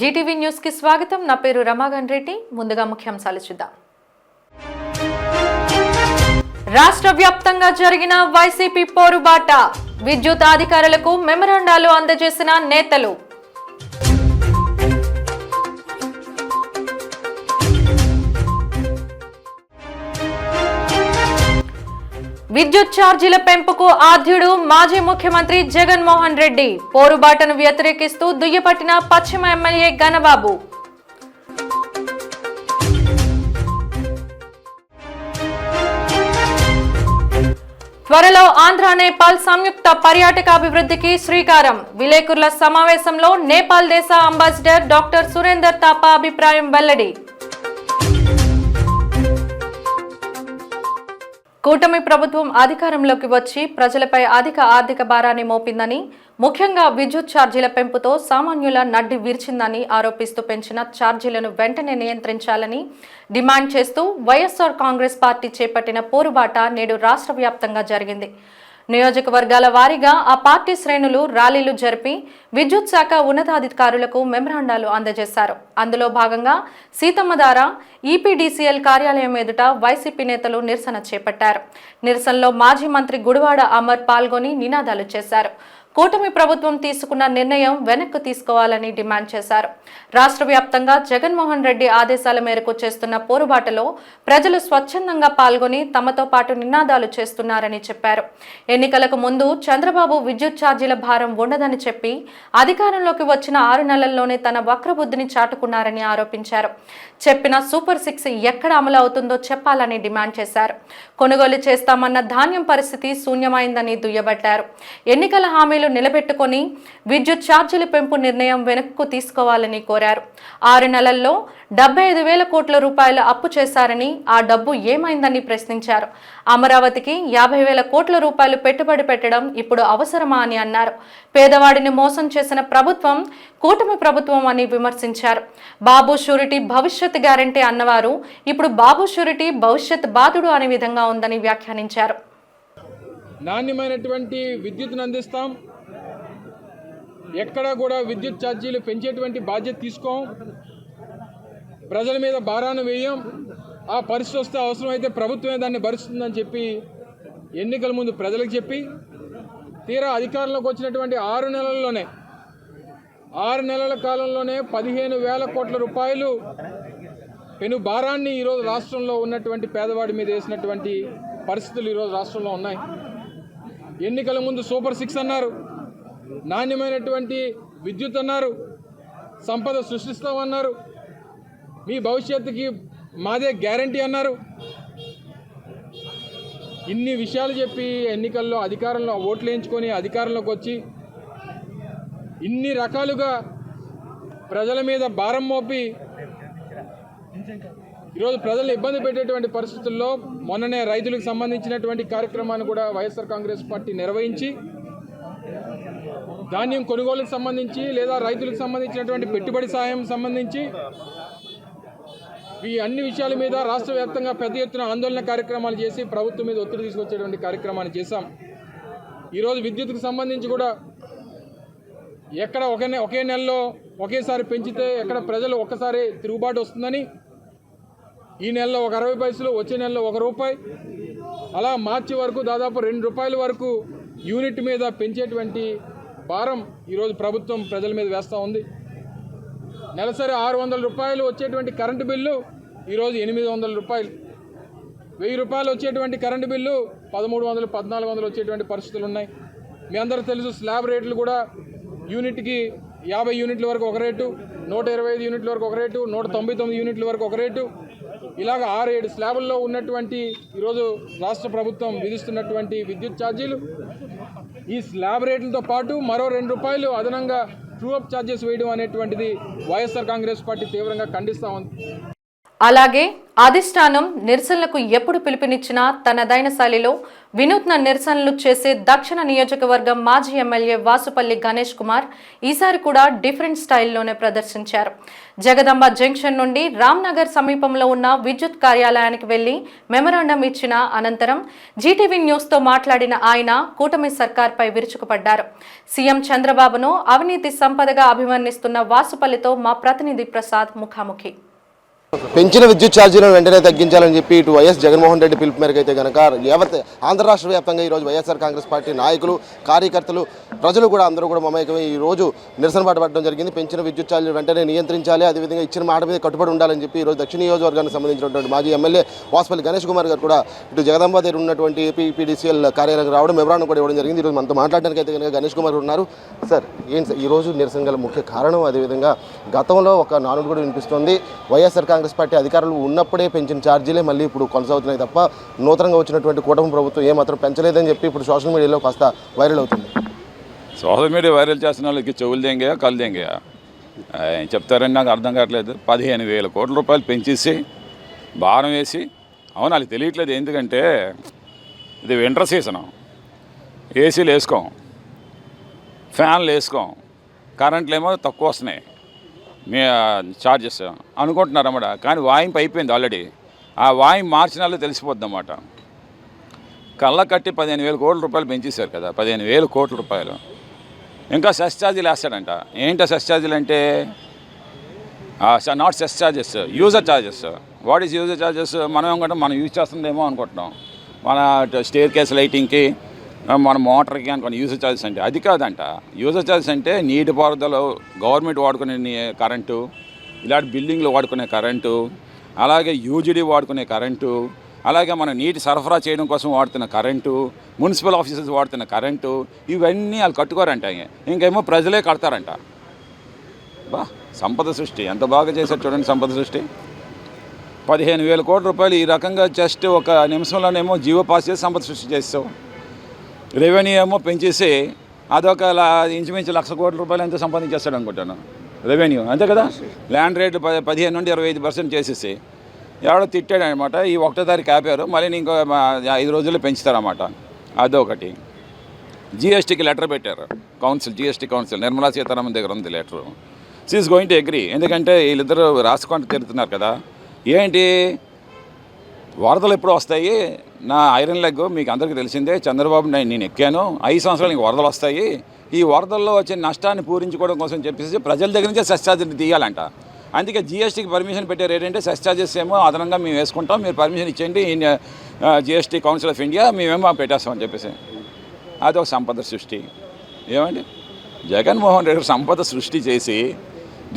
Zee TV news కి స్వాగతం. నా పేరు రమాగన్ రెడ్డి. ముందుగా ముఖ్యాంశాలు చూద్దాం. రాష్ట్ర వ్యాప్తంగా జరిగిన వైసీపీ పోరుబాట, విద్యుత్ అధికారులకు మెమరాండాలు అందజేసిన నేతలు. విద్యుత్ ఛార్జీల పెంపుకు ఆద్యుడు మాజీ ముఖ్యమంత్రి జగన్మోహన్ రెడ్డి. పోరుబాటను వ్యతిరేకిస్తూ దుయ్యపట్టిన పశ్చిమ ఎమ్మెల్యే గణబాబు. త్వరలో ఆంధ్ర నేపాల్ సంయుక్త పర్యాటకాభివృద్ధికి శ్రీకారం. విలేకరుల సమావేశంలో నేపాల్ దేశ అంబాసిడర్ డాక్టర్ సురేందర్ తాపా అభిప్రాయం వెల్లడి. కూటమి ప్రభుత్వం అధికారంలోకి వచ్చి ప్రజలపై అధిక ఆర్థిక భారాన్ని మోపిందని, ముఖ్యంగా విద్యుత్ ఛార్జీల పెంపుతో సామాన్యుల నడ్డి విరిచిందని ఆరోపిస్తూ పెంచిన ఛార్జీలను వెంటనే నియంత్రించాలని డిమాండ్ చేస్తూ వైఎస్ఆర్ కాంగ్రెస్ పార్టీ చేపట్టిన పోరుబాట నేడు రాష్ట్ర వ్యాప్తంగా జరిగింది. నియోజకవర్గాల వారీగా ఆ పార్టీ శ్రేణులు ర్యాలీలు జరిపి విద్యుత్ శాఖ ఉన్నతాధికారులకు మెమరాండాలు అందజేశారు. అందులో భాగంగా సీతమ్మధార ఈపీడీసీఎల్ కార్యాలయం ఎదుట వైసీపీ నేతలు నిరసన చేపట్టారు. నిరసనలో మాజీ మంత్రి గుడివాడ అమర్ పాల్గొని నినాదాలు చేశారు. కూటమి ప్రభుత్వం తీసుకున్న నిర్ణయం వెనక్కు తీసుకోవాలని డిమాండ్ చేశారు. రాష్ట్ర వ్యాప్తంగా జగన్మోహన్ రెడ్డి ఆదేశాల మేరకు చేస్తున్న పోరుబాటలో ప్రజలు స్వచ్ఛందంగా పాల్గొని తమతో పాటు నినాదాలు చేస్తున్నారని చెప్పారు. ఎన్నికలకు ముందు చంద్రబాబు విద్యుత్ ఛార్జీల భారం ఉండదని చెప్పి అధికారంలోకి వచ్చిన 6 నెలల్లోనే తన వక్రబుద్ధిని చాటుకున్నారని ఆరోపించారు. చెప్పిన సూపర్ 6 ఎక్కడ అమలు అవుతుందో చెప్పాలని డిమాండ్ చేశారు. కొనుగోలు చేస్తామన్న ధాన్యం పరిస్థితి శూన్యమైందని దుయ్యబట్టారు. ఎన్నికల హామీలు నిలబెట్టుకొని విద్యుత్ ఛార్జీల పెంపు నిర్ణయం వెనక్కు తీసుకోవాలని కోరారు. 6 నెలల్లో 75,000 కోట్ల రూపాయల అప్పు చేశారని, ఆ డబ్బు ఏమైందని ప్రశ్నించారు. అమరావతికి 50,000 కోట్ల రూపాయలు పెట్టుబడి పెట్టడం ఇప్పుడు అవసరమా అని అన్నారు. పేదవాడిని మోసం చేసిన ప్రభుత్వం కూటమి ప్రభుత్వం అని విమర్శించారు. బాబు షూరిటీ భవిష్యత్ గ్యారంటీ అన్నవారు ఇప్పుడు బాబు షూరిటీ భవిష్యత్ బాధుడు అనే విధంగా ఉందని వ్యాఖ్యానించారు. నాణ్యమైనటువంటి విద్యుత్తును అందిస్తాం, ఎక్కడా కూడా విద్యుత్ ఛార్జీలు పెంచేటువంటి బాధ్యత తీసుకోం, ప్రజల మీద భారాన్ని వేయం. ఆ పరిస్థితి వస్తే అవసరమైతే ప్రభుత్వమే దాన్ని భరిస్తుందని చెప్పి ఎన్నికల ముందు ప్రజలకు చెప్పి, తీరా అధికారంలోకి వచ్చినటువంటి 6 నెలల్లోనే 6 నెలల కాలంలోనే 15,000 కోట్ల రూపాయలు పెను భారాన్ని ఈరోజు రాష్ట్రంలో ఉన్నటువంటి పేదవాడి మీద వేసినటువంటి పరిస్థితులు ఈరోజు రాష్ట్రంలో ఉన్నాయి. ఎన్నికల ముందు సూపర్ 6 అన్నారు, నాణ్యమైనటువంటి విద్యుత్ అన్నారు, సంపద సృష్టిస్తామన్నారు, మీ భవిష్యత్తుకి మాదే గ్యారంటీ అన్నారు. ఇన్ని విషయాలు చెప్పి ఎన్నికల్లో అధికారంలో ఓట్లు వేయించుకొని అధికారంలోకి వచ్చి ఇన్ని రకాలుగా ప్రజల మీద భారం మోపి ఈరోజు ప్రజలు ఇబ్బంది పెట్టేటువంటి పరిస్థితుల్లో మొన్ననే రైతులకు సంబంధించినటువంటి కార్యక్రమాన్ని కూడా వైఎస్ఆర్ కాంగ్రెస్ పార్టీ నిర్వహించి ధాన్యం కొనుగోలుకు సంబంధించి లేదా రైతులకు సంబంధించినటువంటి పెట్టుబడి సాయం సంబంధించి ఈ అన్ని విషయాల మీద రాష్ట్ర వ్యాప్తంగా పెద్ద ఎత్తున ఆందోళన కార్యక్రమాలు చేసి ప్రభుత్వం మీద ఒత్తిడి తీసుకొచ్చేటువంటి కార్యక్రమాన్ని చేశాం. ఈరోజు విద్యుత్కు సంబంధించి కూడా ఎక్కడ ఒకే నెలలో ఒకేసారి పెంచితే ఎక్కడ ప్రజలు ఒక్కసారి తిరుగుబాటు వస్తుందని ఈ నెలలో 60 పైసలు, వచ్చే నెలలో ₹1, అలా మార్చి వరకు దాదాపు ₹2 వరకు యూనిట్ మీద పెంచేటువంటి భారం ఈరోజు ప్రభుత్వం ప్రజల మీద వేస్తూ ఉంది. నెలసరి ₹600 వచ్చేటువంటి కరెంటు బిల్లు ఈరోజు ₹800, ₹1,000 వచ్చేటువంటి కరెంటు బిల్లు 1,300, 1,400 వచ్చేటువంటి పరిస్థితులు ఉన్నాయి. మీ అందరూ తెలుసు, స్లాబ్ రేట్లు కూడా యూనిట్కి 50 యూనిట్ల వరకు ఒక రేటు, 125 యూనిట్ల వరకు ఒక రేటు, 199 యూనిట్ల వరకు ఒక రేటు, ఇలాగ 6-7 స్లాబుల్లో ఉన్నటువంటి ఈరోజు రాష్ట్ర ప్రభుత్వం విధిస్తున్నటువంటి విద్యుత్ ఛార్జీలు, ఈ స్లాబ్ రేట్లతో పాటు మరో ₹2 అదనంగా ట్రూ అప్ ఛార్జెస్ వేయడం అనేటువంటిది వైఎస్ఆర్ కాంగ్రెస్ పార్టీ తీవ్రంగా ఖండిస్తూ ఉంది. అలాగే అధిష్టానం నిరసనలకు ఎప్పుడు పిలుపునిచ్చినా తనదైన శైలిలో వినూత్న నిరసనలు చేసే దక్షిణ నియోజకవర్గం మాజీ ఎమ్మెల్యే వాసుపల్లి గణేష్ కుమార్ ఈసారి కూడా డిఫరెంట్ స్టైల్లోనే ప్రదర్శించారు. జగదంబ జంక్షన్ నుండి రామ్నగర్ సమీపంలో ఉన్న విద్యుత్ కార్యాలయానికి వెళ్లి మెమరాండం ఇచ్చిన అనంతరం జీటీవీ న్యూస్తో మాట్లాడిన ఆయన కూటమి సర్కార్పై విరుచుకుపడ్డారు. సీఎం చంద్రబాబును అవినీతి సంపదగా అభివర్ణిస్తున్న వాసుపల్లితో మా ప్రతినిధి ప్రసాద్ ముఖాముఖి. పెంచిన విద్యుత్ ఛార్జీలను వెంటనే తగ్గించాలని చెప్పి ఇటు వైఎస్ జగన్మోహన్ రెడ్డి పిలుపు మేరకు అయితే కనుక యావత్ ఆంధ్ర రాష్ట్ర వ్యాప్తంగా ఈరోజు వైఎస్ఆర్ కాంగ్రెస్ పార్టీ నాయకులు, కార్యకర్తలు, ప్రజలు కూడా అందరూ కూడా మమేకమై ఈరోజు నిరసన బాట పట్టడం జరిగింది. పెంచిన విద్యుత్ ఛార్జీలు వెంటనే నియంత్రించాలి, అదేవిధంగా ఇచ్చిన మాట మీద కట్టుబడి ఉండాలని చెప్పి ఈరోజు దక్షిణ నియోజకవర్గానికి సంబంధించినటువంటి మాజీ ఎమ్మెల్యే వాసుపల్లి గణేష్ కుమార్ గారు కూడా ఇటు జగదంబ దగ్గర ఉన్నటువంటి ఏపీపీడీసీఎల్ కార్యాలయం రావడం, మెమరాండం కూడా ఇవ్వడం జరిగింది. ఈరోజు మనతో మాట్లాడడానికి అయితే కనుక గణేష్ కుమార్ ఉన్నారు. సార్, ఏంటి సార్ ఈరోజు నిరసన గల ముఖ్య కారణం? అదేవిధంగా గతంలో ఒక నానుడు కూడా వినిపిస్తుంది, వైఎస్ఆర్ కాంగ్రెస్ పార్టీ అధికారులు ఉన్నప్పుడే పెంచిన ఛార్జీలే మళ్ళీ ఇప్పుడు కొనసాగుతున్నాయి తప్ప నూతనంగా వచ్చినటువంటి కూటమి ప్రభుత్వం ఏమాత్రం పెంచలేదని చెప్పి ఇప్పుడు సోషల్ మీడియాలో కాస్త వైరల్ అవుతుంది. సోషల్ మీడియా వైరల్ చేసిన వాళ్ళకి చెవులు దెంగయా కళ్ళు దెంగయా చెప్తారని నాకు అర్థం కావట్లేదు. 15,000 కోట్ల రూపాయలు పెంచేసి భారం వేసి, అవును వాళ్ళకి తెలియట్లేదు. ఎందుకంటే ఇది వింటర్ సీజను, ఏసీలు వేసుకోం, ఫ్యాన్లు వేసుకోం, కరెంట్లు ఏమో తక్కువ వస్తున్నాయి ఛార్జెస్ అనుకుంటున్నారన్నమాట. కానీ వాయింపు అయిపోయింది ఆల్రెడీ. ఆ వాయింపు మార్చిన వాళ్ళు తెలిసిపోద్ది అన్నమాట. కళ్ళ కట్టి 15,000 కోట్ల రూపాయలు పెంచేశారు కదా, 15,000 కోట్ల రూపాయలు. ఇంకా సెస్ ఛార్జీలు వేస్తాడంట. ఏంటో సెస్ ఛార్జీలు అంటే not cess charges, user charges. What is user charges? మనం ఏమంటే మనం యూజ్ చేస్తుందేమో అనుకుంటున్నాం. మన స్టేర్ కేస్ లైటింగ్కి, మన మోటార్కి అనుకున్న యూజర్ ఛార్జెస్ అంటే అది కాదంట. యూజర్ ఛార్జెస్ అంటే నీటిపారుదల, గవర్నమెంట్ వాడుకునే కరెంటు, ఇలాంటి బిల్డింగ్లు వాడుకునే కరెంటు, అలాగే యూజీడీ వాడుకునే కరెంటు, అలాగే మన నీటి సరఫరా చేయడం కోసం వాడుతున్న కరెంటు, మున్సిపల్ ఆఫీసెస్ వాడుతున్న కరెంటు, ఇవన్నీ వాళ్ళు కట్టుకోరంట. ఇంకేమో ప్రజలే కడతారంట. సంపద సృష్టి ఎంత బాగా చేశారు చూడండి. సంపద సృష్టి 15,000 కోట్ల రూపాయలు ఈ రకంగా జస్ట్ ఒక నిమిషంలోనేమో జీవో పాస్ చేసి సంపద సృష్టి చేస్తావు. రెవెన్యూ ఏమో పెంచేసి అదొక ఇంచుమించు 1,00,000 కోట్ల రూపాయలు ఎంత సంపాదించేస్తాడు అనుకుంటాను రెవెన్యూ, అంతే కదా. ల్యాండ్ రేట్లు 15 నుండి 25% చేసేసి ఎవడో తిట్టాడు అనమాట. ఈ 1వ తారీఖు ఆపారు, మళ్ళీ ఇంకో 5 రోజుల్లో పెంచుతారన్నమాట. అదొకటి. జిఎస్టీకి లెటర్ పెట్టారు council, GST council, Nirmala Sitharaman దగ్గర ఉంది letter. She is going to agree. ఎందుకంటే వీళ్ళిద్దరూ రాసుకుంటూ తిరుగుతున్నారు కదా. ఏంటి వరదలు ఎప్పుడు వస్తాయి? నా ఐరన్ లెగ్ మీకు అందరికీ తెలిసిందే. చంద్రబాబు నేను ఎక్కాను, 5 సంవత్సరాలు ఇంక వరదలు వస్తాయి. ఈ వరదల్లో వచ్చే నష్టాన్ని పూరించుకోవడం కోసం చెప్పేసి ప్రజల దగ్గర నుంచే సెస్ ఛార్జీలు తీయాలంట. అందుకే జిఎస్టీకి పర్మిషన్ పెట్టారు. ఏంటంటే సెస్ ఛార్జెస్ ఏమో అదనంగా మేము వేసుకుంటాం, మీరు పర్మిషన్ ఇచ్చేయండి, జిఎస్టీ కౌన్సిల్ ఆఫ్ ఇండియా మేమేమో పెట్టేస్తామని చెప్పేసి. అదొక సంపద సృష్టి. ఏమండి, జగన్మోహన్ రెడ్డి సంపద సృష్టి చేసి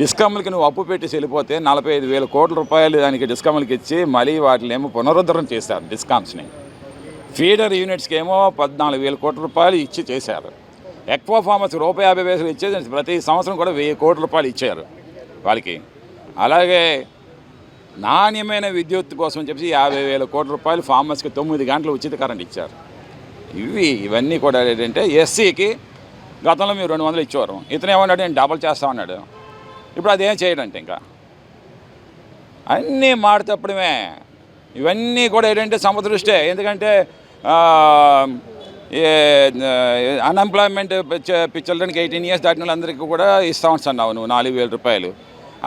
డిస్కమ్లకి నువ్వు అప్పు పెట్టి వెళ్ళిపోతే 45,000 కోట్ల రూపాయలు దానికి డిస్కమ్లకి ఇచ్చి మళ్ళీ వాటిని ఏమో పునరుద్ధరణ చేశారు. డిస్కామ్స్ని ఫీడర్ యూనిట్స్కి ఏమో 14,000 కోట్ల రూపాయలు ఇచ్చి చేశారు. ఎక్వా ఫార్మర్స్ ₹50,000 ఇచ్చేది ప్రతి సంవత్సరం కూడా 1,000 కోట్ల రూపాయలు ఇచ్చారు వాళ్ళకి. అలాగే నాణ్యమైన విద్యుత్ కోసం చెప్పి 50,000 కోట్ల రూపాయలు ఫార్మర్స్కి 9 గంటలు ఉచిత కరెంట్ ఇచ్చారు. ఇవన్నీ కూడా ఏంటంటే ఎస్సీకి గతంలో మీరు 200 ఇచ్చేవారు, ఇతను ఏమన్నాడు నేను డబల్ చేస్తామన్నాడు. ఇప్పుడు అదేం చేయడంటే ఇంకా అన్నీ మాట్లాడమే. ఇవన్నీ కూడా ఏంటంటే సంపద దృష్టే. ఎందుకంటే అన్ఎంప్లాయ్మెంట్ చిల్డ్రన్కి 18 ఇయర్స్ దాటిన వాళ్ళందరికీ కూడా ఇస్తామన్నావు నువ్వు 4,000 రూపాయలు.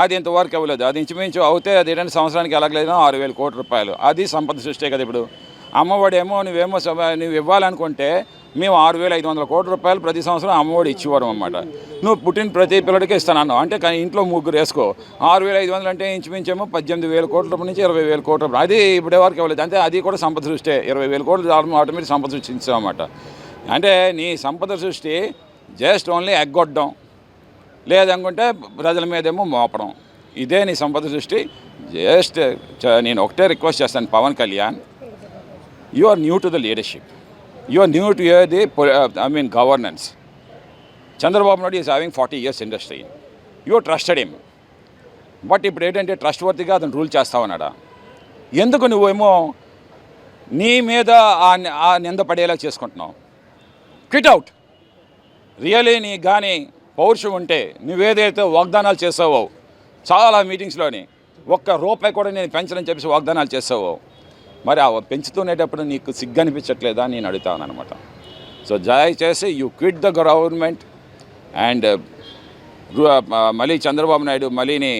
అది ఇంతవరకు ఇవ్వలేదు. అది ఇంచుమించు అవుతే అది 2 సంవత్సరానికి ఎలాగలేదు 6,000 కోట్ల రూపాయలు. అది సంపద సృష్టే కదా. ఇప్పుడు అమ్మఒడి ఏమో నువ్వు ఇవ్వాలనుకుంటే మేము 6,500 కోట్ల రూపాయలు ప్రతి సంవత్సరం అమ్మఒడి ఇచ్చేవారు అన్నమాట. నువ్వు పుట్టిన ప్రతి పిల్లడికి ఇస్తానన్నావు. అంటే ఇంట్లో 3 వేసుకో, 6,500 అంటే ఇంచుమించేమో 18,000 కోట్ల రూపాయల నుంచి 20,000 కోట్ల రూపాయలు. అది ఇప్పటి వరకు ఇవ్వలేదు. అంటే అది కూడా సంపద సృష్టి. 20,000 కోట్లు ఆటోమేటిక్ సంపద సృష్టించామన్నమాట. అంటే నీ సంపద సృష్టి జస్ట్ ఓన్లీ ఎగ్గొట్టడం, లేదనుకుంటే ప్రజల మీదేమో మోపడం. ఇదే నీ సంపద సృష్టి. జస్ట్ నేను ఒకటే రిక్వెస్ట్ చేస్తాను, Pawan Kalyan, you are new to the leadership, you are new to the governance. Chandrababu Naidu is having 40 years industry. You trusted him. But ఇప్పుడు ఏంటంటే ట్రస్ట్ వర్తిగా అతను రూల్ చేస్తావన్నాడా? ఎందుకు నువ్వేమో నీ మీద ఆ నింద పడేలా చేసుకుంటున్నావు? Quit out. రియలీ నీ కానీ పౌరుషం ఉంటే నువ్వేదైతే వాగ్దానాలు చేసావో చాలా మీటింగ్స్లోని ఒక్క రూపాయి కూడా నేను పెంచనని చెప్పేసి వాగ్దానాలు చేసావు, మరి ఆ పెంచుతునేటప్పుడు నీకు సిగ్గు అనిపించట్లేదా నేను అడుగుతాను అనమాట. సో దయచేసి you quit the government and మళ్ళీ చంద్రబాబు నాయుడు మళ్ళీని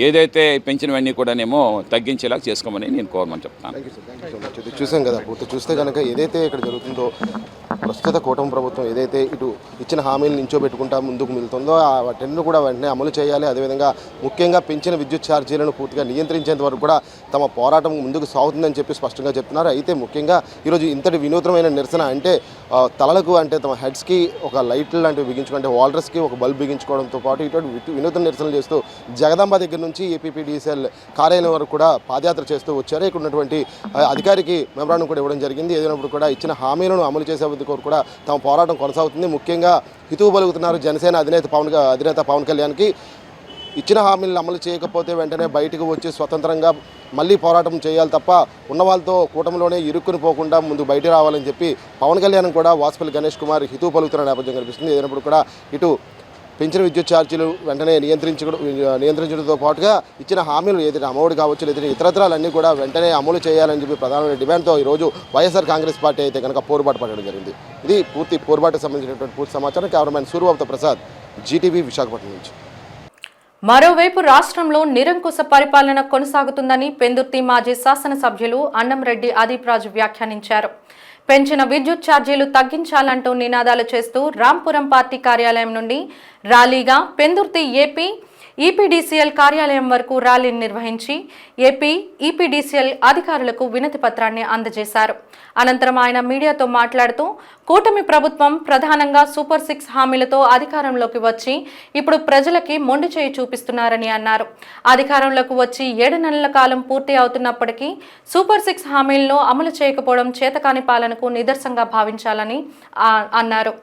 ఏదైతే పెంచినవన్నీ కూడానేమో తగ్గించేలా చేసుకోమని నేను కోరమని చెప్తాను. Thank you so much. ఇది చూసాం కదా, పూర్తి చూస్తే కనుక ఏదైతే ఇక్కడ జరుగుతుందో, ప్రస్తుత కూటమి ప్రభుత్వం ఏదైతే ఇటు ఇచ్చిన హామీలు నించోబెట్టుకుంటా ముందుకు వెళ్తుందో వాటిని కూడా వెంటనే అమలు చేయాలి. అదేవిధంగా ముఖ్యంగా పెంచిన విద్యుత్ ఛార్జీలను పూర్తిగా నియంత్రించేంత వరకు కూడా తమ పోరాటం ముందుకు సాగుతుందని చెప్పి స్పష్టంగా చెప్తున్నారు. అయితే ముఖ్యంగా ఈరోజు ఇంతటి వినూత్నమైన నిరసన అంటే తలలకు అంటే తమ హెడ్స్కి ఒక లైట్లు లాంటివి బిగించుకుంటే వాల్డర్స్కి ఒక బల్బ్ బిగించుకోవడంతో పాటు ఇటువంటి వినూత్న నిరసనలు చేస్తూ జగదాంబ దగ్గర నుంచి ఏపీపీడీసీఎల్ కార్యాలయం వరకు కూడా పాదయాత్ర చేస్తూ వచ్చారు. ఇక్కడ ఉన్నటువంటి అధికారికి మెమరాండం కూడా ఇవ్వడం జరిగింది. ఏదైనప్పుడు కూడా ఇచ్చిన హామీలను అమలు చేసే కొరకు కూడా తమ పోరాటం కొనసాగుతుంది. ముఖ్యంగా హితవు పలుకుతున్నారు జనసేన అధినేత పవన్ కళ్యాణ్కి. ఇచ్చిన హామీలను అమలు చేయకపోతే వెంటనే బయటకు వచ్చి స్వతంత్రంగా మళ్ళీ పోరాటం చేయాలి తప్ప ఉన్న వాళ్ళతో కూటమిలోనే ఇరుక్కుని పోకుండా ముందు బయట రావాలని చెప్పి పవన్ కళ్యాణ్ కూడా వాసుపల్లి గణేష్ కుమార్ హితవు పలుకుతున్న నేపథ్యం కనిపిస్తుంది. ఏదైనప్పుడు కూడా ఇటు పెంచిన విద్యుత్ ఛార్జీలు వెంటనే నియంత్రించడంతో పాటుగా ఇచ్చిన హామీలు ఏదైతే అమౌంట్ కావచ్చు లేదా ఇతరత్రాలన్నీ కూడా వెంటనే అమలు చేయాలని చెప్పి ప్రధానమైన డిమాండ్తో ఈరోజు వైఎస్ఆర్ కాంగ్రెస్ పార్టీ అయితే కనుక పోరుబాటు పడడం జరిగింది. ఇది పూర్తి పోరుబాటుకు సంబంధించినటువంటి పూర్తి సమాచారం. కెమెరామెన్ సూర్యబాబుతో ప్రసాద్, జీటీవీ, విశాఖపట్నం నుంచి. మరోవైపు రాష్ట్రంలో నిరంకుశ పరిపాలన కొనసాగుతుందని పెందుర్తి మాజీ శాసనసభ్యులు అన్నంరెడ్డి అదీప్ రాజు వ్యాఖ్యానించారు. పెంచిన విద్యుత్ ఛార్జీలు తగ్గించాలంటూ నినాదాలు చేస్తూ రాంపురం పార్టీ కార్యాలయం నుండి ర్యాలీగా పెందుర్తి ఏపీ ఈపీడీసీఎల్ కార్యాలయం వరకు ర్యాలీని నిర్వహించి ఏపీ ఈపీడీసీఎల్ అధికారులకు వినతి పత్రాన్ని అందజేశారు. అనంతరం ఆయన మీడియాతో మాట్లాడుతూ కూటమి ప్రభుత్వం ప్రధానంగా సూపర్ 6 హామీలతో అధికారంలోకి వచ్చి ఇప్పుడు ప్రజలకి మొండి చేయి చూపిస్తున్నారని అన్నారు. అధికారంలోకి వచ్చి 7 నెలల కాలం పూర్తి అవుతున్నప్పటికీ సూపర్ 6 హామీలను అమలు చేయకపోవడం చేతకాని పాలనకు నిదర్శనంగా భావించాలని అన్నారు.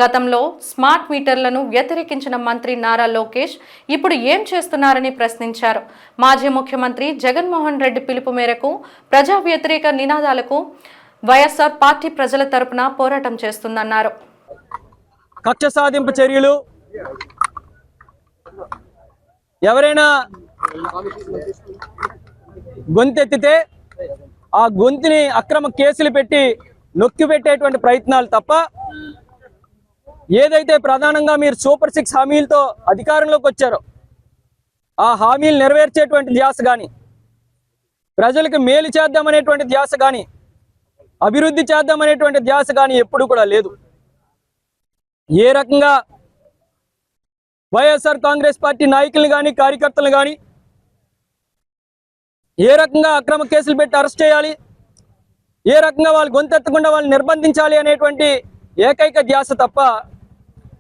గతంలో స్మార్ట్ మీటర్లను వ్యతిరేకించిన మంత్రి నారా లోకేష్ ఇప్పుడు ఏం చేస్తున్నారని ప్రశ్నించారు. మాజీ ముఖ్యమంత్రి జగన్మోహన్ రెడ్డి పిలుపు మేరకు ప్రజా వ్యతిరేక నినాదాలకు వైఎస్ఆర్ పార్టీ ప్రజల తరపున పోరాటం చేస్తుందన్నారు. కక్ష సాధింపు చర్యలు, ఎవరైనా గొంతెత్తితే ఆ గొంతుని అక్రమ కేసులు పెట్టి నొక్కి పెట్టేటువంటి ప్రయత్నాలు తప్ప ఏదైతే ప్రధానంగా మీరు సూపర్ 6 హామీలతో అధికారంలోకి వచ్చారో ఆ హామీలు నెరవేర్చేటువంటి ధ్యాస కానీ, ప్రజలకు మేలు చేద్దామనేటువంటి ధ్యాస కానీ, అభివృద్ధి చేద్దామనేటువంటి ధ్యాస కానీ ఎప్పుడు కూడా లేదు. ఏ రకంగా వైఎస్ఆర్ కాంగ్రెస్ పార్టీ నాయకులు కానీ కార్యకర్తలు కానీ ఏ రకంగా అక్రమ కేసులు పెట్టి అరెస్ట్ చేయాలి, ఏ రకంగా వాళ్ళు గొంతెత్తకుండా వాళ్ళు నిర్బంధించాలి అనేటువంటి ఏకైక ధ్యాస తప్ప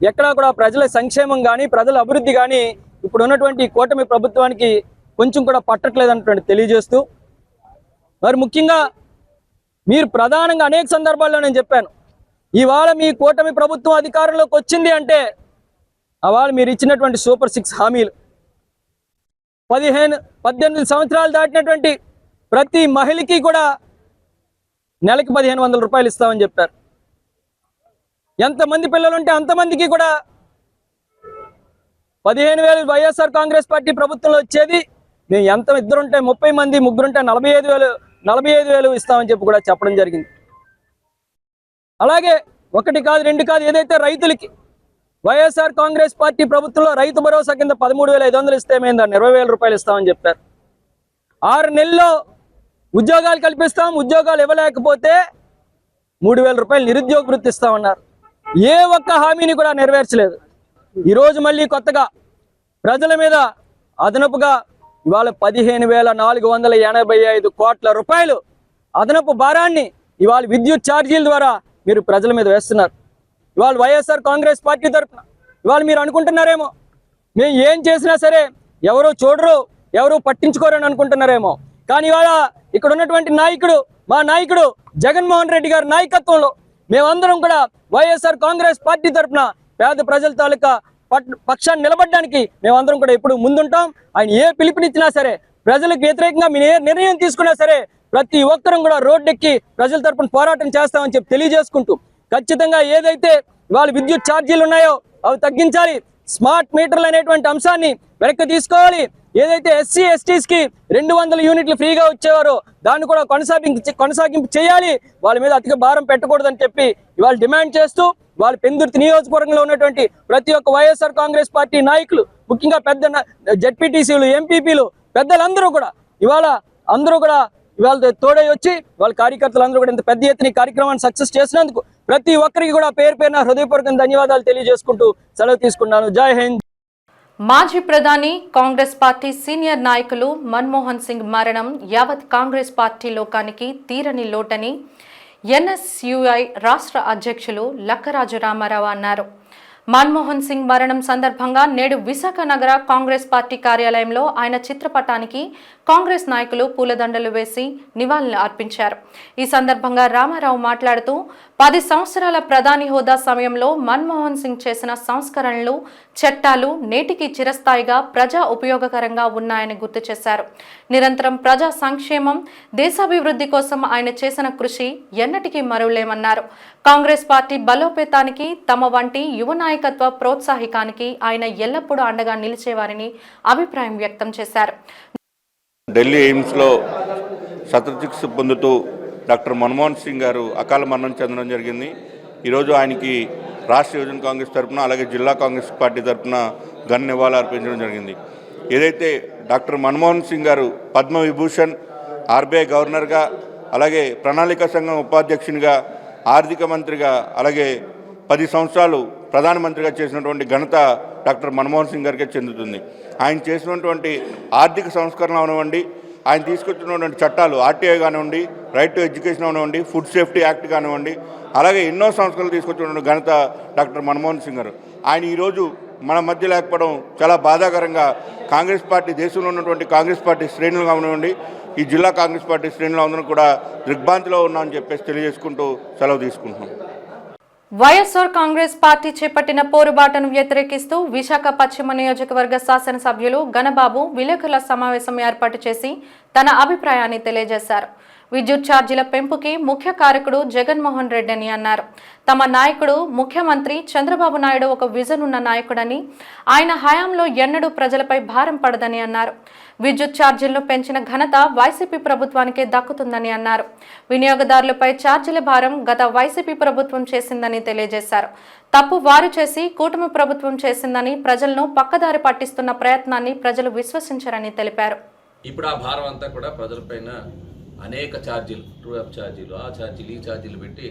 ఎక్కడా కూడా ప్రజల సంక్షేమం కానీ ప్రజల అభివృద్ధి కానీ ఇప్పుడు ఉన్నటువంటి కూటమి ప్రభుత్వానికి కొంచెం కూడా పట్టట్లేదన్నటువంటి తెలియజేస్తూ, మరి ముఖ్యంగా మీరు ప్రధానంగా అనేక సందర్భాల్లో నేను చెప్పాను, ఇవాళ మీ కూటమి ప్రభుత్వం అధికారంలోకి వచ్చింది అంటే అవాళ మీరు ఇచ్చినటువంటి సూపర్ 6 హామీలు 18 సంవత్సరాలు దాటినటువంటి ప్రతి మహిళకి కూడా నెలకి 1500 రూపాయలు ఇస్తామని చెప్పారు. ఎంతమంది పిల్లలుంటే అంతమందికి కూడా 15,000 వైఎస్ఆర్ కాంగ్రెస్ పార్టీ ప్రభుత్వంలో వచ్చేది. మేము ఎంత ఇద్దరుంటే 30 మంది, ముగ్గురుంటే 45,000 ఇస్తామని చెప్పి కూడా చెప్పడం జరిగింది. అలాగే 1 కాదు 2 కాదు, ఏదైతే రైతులకి వైఎస్ఆర్ కాంగ్రెస్ పార్టీ ప్రభుత్వంలో రైతు భరోసా కింద 13,500 ఇస్తే మేము దాన్ని 20,000 రూపాయలు ఇస్తామని చెప్పారు. 6 నెలల్లో ఉద్యోగాలు కల్పిస్తాం, ఉద్యోగాలు ఇవ్వలేకపోతే 3,000 రూపాయలు నిరుద్యోగ వృత్తి ఇస్తామన్నారు. ఏ ఒక్క హామీని కూడా నెరవేర్చలేదు. ఈరోజు మళ్ళీ కొత్తగా ప్రజల మీద అదనపుగా ఇవాళ 15,485 కోట్ల రూపాయలు అదనపు భారాన్ని ఇవాళ విద్యుత్ ఛార్జీల ద్వారా మీరు ప్రజల మీద వేస్తున్నారు. ఇవాళ వైఎస్ఆర్ కాంగ్రెస్ పార్టీ తరఫున ఇవాళ మీరు అనుకుంటున్నారేమో మేము ఏం చేసినా సరే ఎవరో చూడరు, ఎవరు పట్టించుకోరని అనుకుంటున్నారేమో. కానీ ఇవాళ ఇక్కడ ఉన్నటువంటి మా నాయకుడు జగన్మోహన్ రెడ్డి గారి నాయకత్వంలో మేమందరం కూడా వైఎస్ఆర్ కాంగ్రెస్ పార్టీ తరఫున పేద ప్రజల తాలూకా పక్షాన్ని నిలబడడానికి మేమందరం కూడా ఎప్పుడు ముందుంటాం. ఆయన ఏ పిలుపునిచ్చినా సరే, ప్రజలకు వ్యతిరేకంగా మీరు ఏ నిర్ణయం తీసుకున్నా సరే ప్రతి ఒక్కరం కూడా రోడ్డెక్కి ప్రజల తరఫున పోరాటం చేస్తామని చెప్పి తెలియజేసుకుంటూ, ఖచ్చితంగా ఏదైతే వాళ్ళ విద్యుత్ ఛార్జీలు ఉన్నాయో అవి తగ్గించాలి. స్మార్ట్ మీటర్లు అనేటువంటి అంశాన్ని వెనక్కి తీసుకోవాలి. ఏదైతే ఎస్సీ ఎస్టీస్కి 200 యూనిట్లు ఫ్రీగా వచ్చేవారో దాన్ని కూడా కొనసాగింపు చేయాలి. వాళ్ళ మీద అధిక భారం పెట్టకూడదని చెప్పి ఇవాళ డిమాండ్ చేస్తూ వాళ్ళ పెందుర్తి నియోజకవర్గంలో ఉన్నటువంటి ప్రతి ఒక్క వైఎస్ఆర్ కాంగ్రెస్ పార్టీ నాయకులు, ముఖ్యంగా పెద్ద జెడ్పీటీసీలు, ఎంపీపీలు, పెద్దలందరూ కూడా ఇవాళ తోడై వచ్చి వాళ్ళ కార్యకర్తలందరూ కూడా ఇంత పెద్ద ఎత్తున ఈ కార్యక్రమాన్ని సక్సెస్ చేసినందుకు ప్రతి ఒక్కరికి కూడా పేరున హృదయపూర్వక ధన్యవాదాలు తెలియజేసుకుంటూ సెలవు తీసుకున్నాను. జై హింద్. మాజీ ప్రధాని కాంగ్రెస్ పార్టీ సీనియర్ నాయకులు మన్మోహన్ సింగ్ మరణం యావత్ కాంగ్రెస్ పార్టీ లోకానికి తీరని లోటని ఎన్ఎస్యుఐ రాష్ట్ర అధ్యక్షులు లక్కరాజు రామారావు అన్నారు. మన్మోహన్ సింగ్ మరణం సందర్భంగా నేడు విశాఖ నగర కాంగ్రెస్ పార్టీ కార్యాలయంలో ఆయన చిత్రపటానికి కాంగ్రెస్ నాయకులు పూలదండలు వేసి నివాళులు అర్పించారు. ఈ సందర్భంగా రామారావు మాట్లాడుతూ 10 సంవత్సరాల ప్రధాని హోదా సమయంలో మన్మోహన్ సింగ్ చేసిన సంస్కరణలు, చట్టాలు నేటికి చిరస్థాయిగా ప్రజా ఉపయోగకరంగా ఉన్నాయని గుర్తు చేశారు. నిరంతరం ప్రజా సంక్షేమం, దేశాభివృద్ధి కోసం ఆయన చేసిన కృషి ఎన్నటికీ మరువలేమన్నారు. కాంగ్రెస్ పార్టీ బలోపేతానికి, తమ వంటి యువ నాయకత్వ ప్రోత్సాహికానికి ఆయన ఎల్లప్పుడూ అండగా నిలిచేవారని అభిప్రాయం వ్యక్తం చేశారు. ఢిల్లీ ఎయిమ్స్లో శస్త్రచికిత్స పొందుతూ డాక్టర్ మన్మోహన్ సింగ్ గారు అకాల మరణం చెందడం జరిగింది. ఈరోజు ఆయనకి రాష్ట్ర యువజన కాంగ్రెస్ తరఫున, అలాగే జిల్లా కాంగ్రెస్ పార్టీ తరఫున ఘన నివాళులు అర్పించడం జరిగింది. ఏదైతే డాక్టర్ మన్మోహన్ సింగ్ గారు పద్మవిభూషణ్, ఆర్బీఐ గవర్నర్గా, అలాగే ప్రణాళిక సంఘం ఉపాధ్యక్షునిగా, ఆర్థిక మంత్రిగా, అలాగే 10 సంవత్సరాలు ప్రధానమంత్రిగా చేసినటువంటి ఘనత డాక్టర్ మన్మోహన్ సింగ్ గారికే చెందుతుంది. ఆయన చేసినటువంటి ఆర్థిక సంస్కరణ అవనివ్వండి, ఆయన తీసుకొచ్చినటువంటి చట్టాలు ఆర్టీఐ కానివ్వండి, రైట్ టు ఎడ్యుకేషన్ అవనివ్వండి, ఫుడ్ సేఫ్టీ యాక్ట్ కానివ్వండి, అలాగే ఎన్నో సంస్కరణలు తీసుకొచ్చినటువంటి ఘనత డాక్టర్ మన్మోహన్ సింగ్ గారు. ఆయన ఈరోజు మన మధ్య లేకపోవడం చాలా బాధాకరంగా కాంగ్రెస్ పార్టీ, దేశంలో ఉన్నటువంటి కాంగ్రెస్ పార్టీ శ్రేణులు కానివ్వండి, ఈ జిల్లా కాంగ్రెస్ పార్టీ శ్రేణులు అందరూ కూడా దిగ్భ్రాంతిలో ఉన్నామని చెప్పేసి తెలియజేసుకుంటూ సెలవు తీసుకుంటున్నాం. వైఎస్ఆర్ కాంగ్రెస్ పార్టీ చేపట్టిన పోరుబాటను వ్యతిరేకిస్తూ విశాఖ పశ్చిమ నియోజకవర్గ శాసనసభ్యులు గణబాబు విలేకరుల సమావేశం ఏర్పాటు చేసి తన అభిప్రాయాన్ని తెలియజేశారు. విద్యుత్ ఛార్జీల పెంపుకి ముఖ్య కారకుడు జగన్మోహన్ రెడ్డి అని అన్నారు. తమ నాయకుడు ముఖ్యమంత్రి చంద్రబాబు నాయుడు ఒక విజన్ ఉన్న నాయకుడని, ఆయన హయాంలో ఎన్నడూ ప్రజలపై భారం పడదని అన్నారు. విద్యుత్ ఛార్జీలను పెంచిన ఘనత వైసీపీ ప్రభుత్వానికే దక్కుతుందని అన్నారు. వినియోగదారులపై ఛార్జీల భారం గత వైసీపీ ప్రభుత్వం చేసిందని తెలియజేశారు. తప్పు వారు చేసి కూటమి ప్రభుత్వం చేసిందని, ప్రజలను పక్కదారి పట్టిస్తున్న ప్రయత్నాన్ని ప్రజలు విశ్వసించరని తెలిపారు. ఇప్పుడు ఆ భారం అంతా కూడా ప్రజలపైన అనేక ఛార్జీలు, ట్రూ అప్ ఛార్జీలు, ఆ ఛార్జీలు, ఈ ఛార్జీలు పెట్టి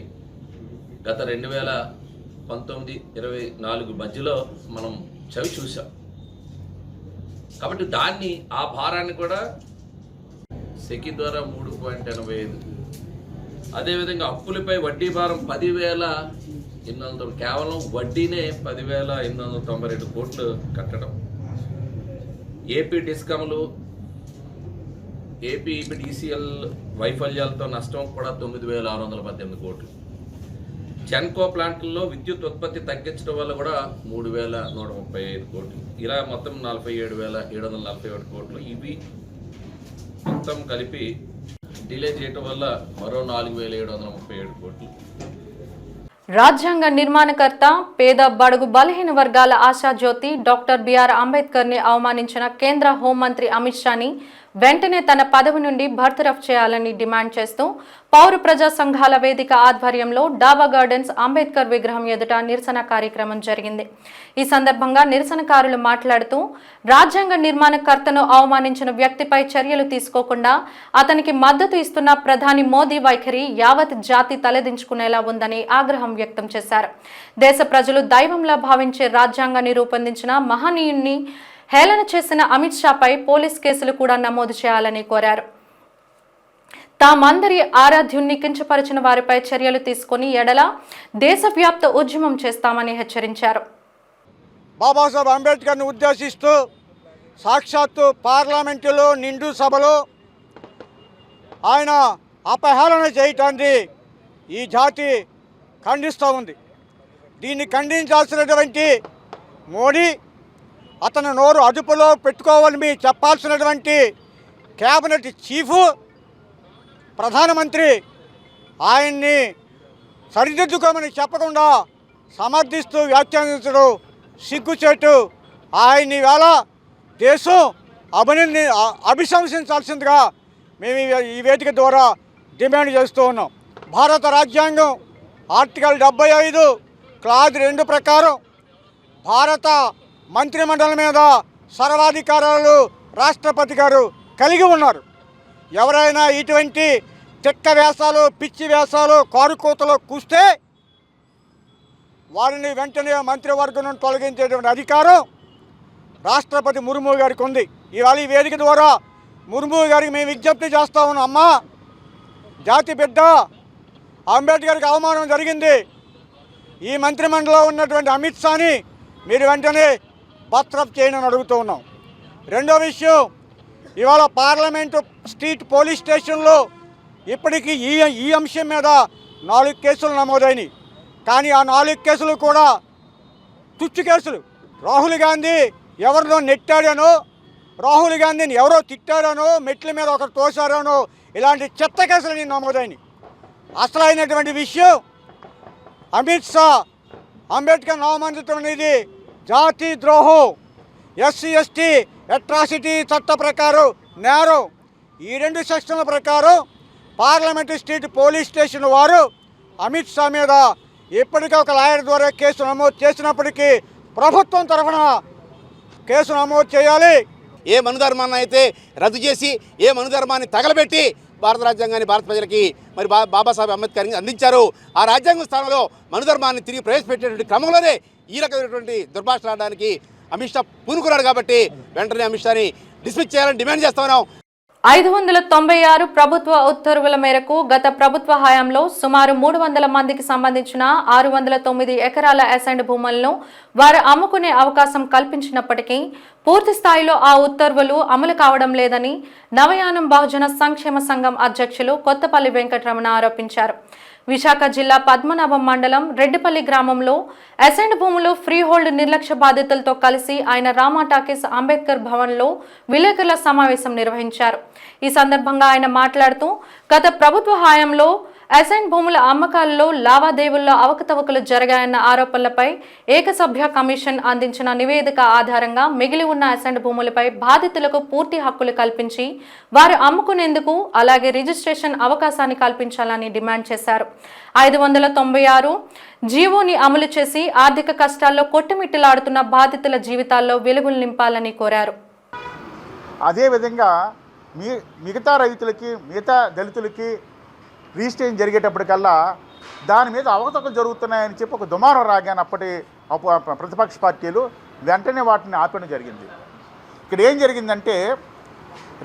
గత 2019-24 మధ్యలో మనం చవి చూసాం. కాబట్టి దాన్ని, ఆ భారాన్ని కూడా సెకి ద్వారా 3.85, అదేవిధంగా అప్పులపై వడ్డీ భారం 10,800, కేవలం వడ్డీనే 10,892 కోట్లు కట్టడం, ఏపీ డిస్కమ్లు, ఏపీ ఈపీడీసీఎల్ వైఫల్యాలతో నష్టం కూడా 9,618 కోట్లు, జెన్కో ప్లాంట్లలో విద్యుత్ ఉత్పత్తి తగ్గించడం వల్ల కూడా 3,135 కోట్లు, ఇలా మొత్తం 47,741 కోట్లు. ఇవి మొత్తం కలిపి డిలే చేయటం వల్ల మరో 4,737 కోట్లు. రాజ్యాంగ నిర్మాణకర్త, పేద బడుగు బలహీన వర్గాల ఆశాజ్యోతి డాక్టర్ బిఆర్ అంబేద్కర్ ని అవమానించిన కేంద్ర హోంమంత్రి అమిత్ షాని వెంటనే తన పదవి నుండి బర్తరఫ్ చేయాలని డిమాండ్ చేస్తూ పౌర ప్రజా సంఘాల వేదిక ఆధ్వర్యంలో డాబా గార్డెన్స్ అంబేద్కర్ విగ్రహం ఎదుట నిరసన కార్యక్రమం జరిగింది. ఈ సందర్భంగా నిరసనకారులు మాట్లాడుతూ, రాజ్యాంగ నిర్మాణకర్తను అవమానించిన వ్యక్తిపై చర్యలు తీసుకోకుండా అతనికి మద్దతు ఇస్తున్న ప్రధాని మోదీ వైఖరి యావత్ జాతి తలదించుకునేలా ఉందని ఆగ్రహం వ్యక్తం చేశారు. దేశ ప్రజలు దైవంలా భావించే రాజ్యాంగాన్ని రూపొందించిన మహనీయుణ్ణి హేళన చేసిన అమిత్ షాపై పోలీస్ కేసులు కూడా నమోదు చేయాలని కోరారు. తామందరి ఆరాధ్యుణ్ణి కించపరిచిన వారిపై చర్యలు తీసుకుని ఎడల దేశవ్యాప్త ఉద్యమం చేస్తామని హెచ్చరించారు. బాబాసాహెబ్ అంబేద్కర్ను ఉద్దేశిస్తూ సాక్షాత్తు పార్లమెంటులో నిండు సభలో ఆయన అపహేళన చేయటాన్ని ఈ జాతి ఖండిస్తూ ఉంది. దీన్ని ఖండించాల్సినటువంటి మోడీ, అతను నోరు అదుపులో పెట్టుకోవాలని చెప్పాల్సినటువంటి కేబినెట్ చీఫ్, ప్రధానమంత్రి ఆయన్ని సరిదిద్దుకోమని చెప్పకుండా సమర్థిస్తూ వ్యాఖ్యానించడం సిగ్గుచేటు. ఆయన్ని వేళ దేశం అభిశంసించాల్సిందిగా మేము ఈ వేదిక ద్వారా డిమాండ్ చేస్తూ ఉన్నాం. భారత రాజ్యాంగం ఆర్టికల్ 75 క్లాజ్ 2 ప్రకారం భారత మంత్రిమండలి మీద సర్వాధికారాలు రాష్ట్రపతి గారు కలిగి ఉన్నారు. ఎవరైనా ఇటువంటి చెక్క వేషాలు, పిచ్చి వేషాలు, కారుకూతలు కూస్తే వారిని వెంటనే మంత్రివర్గం నుండి తొలగించేటువంటి అధికారం రాష్ట్రపతి ముర్ము గారికి ఉంది. ఇవాళ ఈ వేదిక ద్వారా ముర్ము గారికి మేము విజ్ఞప్తి చేస్తా ఉన్నాం. అమ్మా, జాతి బిడ్డ అంబేద్కర్కి అవమానం జరిగింది. ఈ మంత్రిమండలిలో ఉన్నటువంటి అమిత్ షాని మీరు వెంటనే బర్తరఫ్ చేయని అడుగుతూ ఉన్నాం. రెండో విషయం, ఇవాళ పార్లమెంటు స్ట్రీట్ పోలీస్ స్టేషన్లో ఇప్పటికీ ఈ అంశం మీద 4 కేసులు నమోదైనవి. కానీ ఆ 4 కేసులు కూడా తుచ్చు కేసులు. రాహుల్ గాంధీ ఎవరినో నెట్టాడనో, రాహుల్ గాంధీని ఎవరో తిట్టాడనో, మెట్ల మీద ఒకరు తోశారనో, ఇలాంటి చెత్త కేసులు నమోదైనవి. అసలైనటువంటి విషయం, అమిత్ షా అంబేద్కర్ అవమానించడం అనేది జాతి ద్రోహం, ఎస్సీ ఎస్టీ అట్రాసిటీ చట్ట ప్రకారం నేరం. ఈ 2 సెక్షన్ల ప్రకారం పార్లమెంటు స్ట్రీట్ పోలీస్ స్టేషన్ వారు అమిత్ షా మీద ఇప్పటికే ఒక లాయర్ ద్వారా కేసు నమోదు చేసినప్పటికీ ప్రభుత్వం తరఫున కేసు నమోదు చేయాలి. ఏ మనుధర్మాన్ని అయితే రద్దు చేసి, ఏ మనుధర్మాన్ని తగలబెట్టి భారత రాజ్యాంగాన్ని భారత ప్రజలకి మరి బాబాసాహెబ్ అంబేద్కర్ అందించారు, ఆ రాజ్యాంగ స్థానంలో మనుధర్మాన్ని తిరిగి ప్రవేశపెట్టేటువంటి క్రమంలోనే ఈ రకమైనటువంటి దుర్భాషలాడడానికి అమిత్ షా పూనుకున్నాడు. కాబట్టి వెంటనే అమిత్ షాని డిస్మిస్ చేయాలని డిమాండ్ చేస్తా ఉన్నాం. 596 ప్రభుత్వ ఉత్తర్వుల మేరకు గత ప్రభుత్వ హయాంలో సుమారు 300 మందికి సంబంధించిన 609 ఎకరాల అసైన్డ్ భూములను వారు అమ్ముకునే అవకాశం కల్పించినప్పటికీ పూర్తి స్థాయిలో ఆ ఉత్తర్వులు అమలు కావడం లేదని నవయానం బహుజన సంక్షేమ సంఘం అధ్యక్షులు కొత్తపల్లి వెంకటరమణ ఆరోపించారు. విశాఖ జిల్లా పద్మనాభం మండలం రెడ్డిపల్లి గ్రామంలో అసైన్డ్ భూములు ఫ్రీ హోల్డ్ నిర్లక్ష్య బాధితులతో కలిసి ఆయన రామా టాకీస్ అంబేద్కర్ భవన్లో విలేకరుల సమావేశం నిర్వహించారు. ఈ సందర్భంగా ఆయన మాట్లాడుతూ గత ప్రభుత్వ హయాంలో అసైన్డ్ భూముల అమ్మకాలలో లావాదేవీల్లో అవకతవకలు జరిగాయన్న ఆరోపణలపై ఏకసభ్య కమిషన్ అందించిన నివేదిక ఆధారంగా మిగిలి ఉన్న అసైన్డ్ భూములపై బాధితులకు పూర్తి హక్కులు కల్పించి వారు అమ్ముకునేందుకు అలాగే రిజిస్ట్రేషన్ అవకాశాన్ని కల్పించాలని డిమాండ్ చేశారు. 596 జీవోని అమలు చేసి ఆర్థిక కష్టాల్లో కొట్టుమిట్టిలాడుతున్న బాధితుల జీవితాల్లో వెలుగులు నింపాలని కోరారు. అదేవిధంగా మిగతా రైతులకి, మిగతా దళితులకి రిజిస్ట్రేషన్ జరిగేటప్పటికల్లా దాని మీద అవకతవకలు జరుగుతున్నాయని చెప్పి ఒక దుమారం రాగానే అప్పటి ప్రతిపక్ష పార్టీలు వెంటనే వాటిని ఆపడం జరిగింది. ఇక్కడ ఏం జరిగిందంటే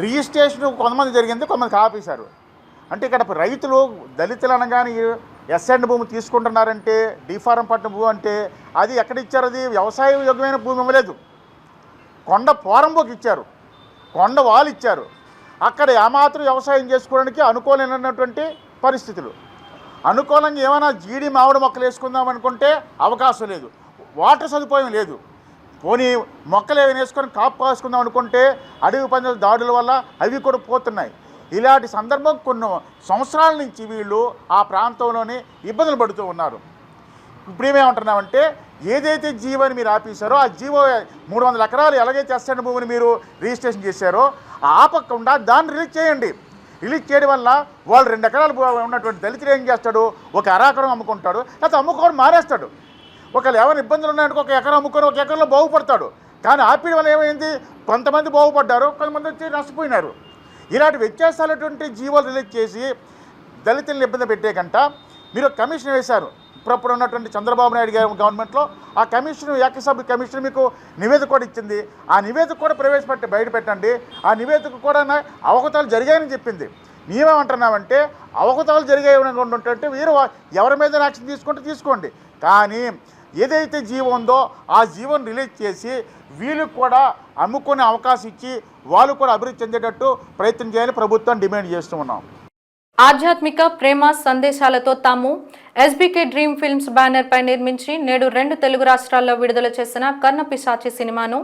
రిజిస్ట్రేషన్ కొంతమంది జరిగింది, కొంతమందికి ఆపేశారు. అంటే ఇక్కడ రైతులు, దళితులు అనగానే ఎస్ఎండ్ భూమి తీసుకుంటున్నారంటే, డిఫారం పట్టిన భూమి అంటే అది ఎక్కడ ఇచ్చారు? అది వ్యవసాయ యోగ్యమైన భూమి ఇవ్వలేదు. కొండ పోరంబోకి ఇచ్చారు, కొండ వాళ్ళు ఇచ్చారు. అక్కడ ఏమాత్రం వ్యవసాయం చేసుకోవడానికి అనుకూలమైనటువంటి పరిస్థితులు. అనుకూలంగా ఏమైనా జీడి మామిడి మొక్కలు వేసుకుందాం అనుకుంటే అవకాశం లేదు, వాటర్ సదుపాయం లేదు. పోనీ మొక్కలు ఏమైనా వేసుకొని కాపు కాసుకుందాం అనుకుంటే అడవి పందుల దాడుల వల్ల అవి కూడా పోతున్నాయి. ఇలాంటి సందర్భం కొన్ని సంవత్సరాల నుంచి వీళ్ళు ఆ ప్రాంతంలోనే ఇబ్బందులు పడుతూ ఉన్నారు. ఇప్పుడు ఏమేమంటున్నామంటే, ఏదైతే జీవోని మీరు ఆపేశారో ఆ జీవో 300 ఎకరాలు ఎలాగైతే అసైన్డ్ భూమిని మీరు రిజిస్ట్రేషన్ చేశారో ఆపకుండా దాన్ని రిలీజ్ చేయండి. రిలీజ్ చేయడం వల్ల వాళ్ళు 2 ఎకరాలు ఉన్నటువంటి దళితులు ఏం చేస్తాడు? ఒక ఎకరం అమ్ముకుంటాడు, లేకపోతే అమ్ముకోవడం మానేస్తాడు. ఒకవేళ ఏమైనా ఇబ్బందులు ఉన్నాయనుకో 1 ఎకరం అమ్ముకొని 1 ఎకరంలో బాగుపడతాడు. కానీ ఆపేయడం వల్ల ఏమైంది? కొంతమంది బాగుపడ్డారు, కొంతమంది వచ్చి నష్టపోయినారు. ఇలాంటి వ్యత్యాసాలటువంటి జీవోలు రిలీజ్ చేసి దళితులను ఇబ్బంది పెట్టే కంట మీరు కమిషన్ వేశారు. ఇప్పుడు ఉన్నటువంటి చంద్రబాబు నాయుడు గారి గవర్నమెంట్లో ఆ కమిషన్, ఏకసభ్య కమిషన్ మీకు నివేదిక కూడా ఇచ్చింది. ఆ నివేదిక కూడా బయట పెట్టండి. ఆ నివేదిక కూడా అవకతవకలు జరిగాయని చెప్పింది. మేమేమంటున్నామంటే, అవకతవకలు జరిగాయి ఉంటే వీరు ఎవరి మీద యాక్షన్ తీసుకుంటే తీసుకోండి, కానీ ఏదైతే జీవో ఉందో ఆ జీవోని రిలీజ్ చేసి వీళ్ళకి కూడా అమ్ముకునే అవకాశం ఇచ్చి వాళ్ళు కూడా అభివృద్ధి చెందేటట్టు ప్రయత్నం చేయాలని ప్రభుత్వం డిమాండ్ చేస్తూ ఉన్నాం. ఆధ్యాత్మిక ప్రేమ సందేశాలతో తాము ఎస్బీకే డ్రీమ్ ఫిల్మ్స్ బ్యానర్ పై నిర్మించి నేడు 2 తెలుగు రాష్ట్రాల్లో విడుదల చేసిన కర్ణపిశాచి సినిమాను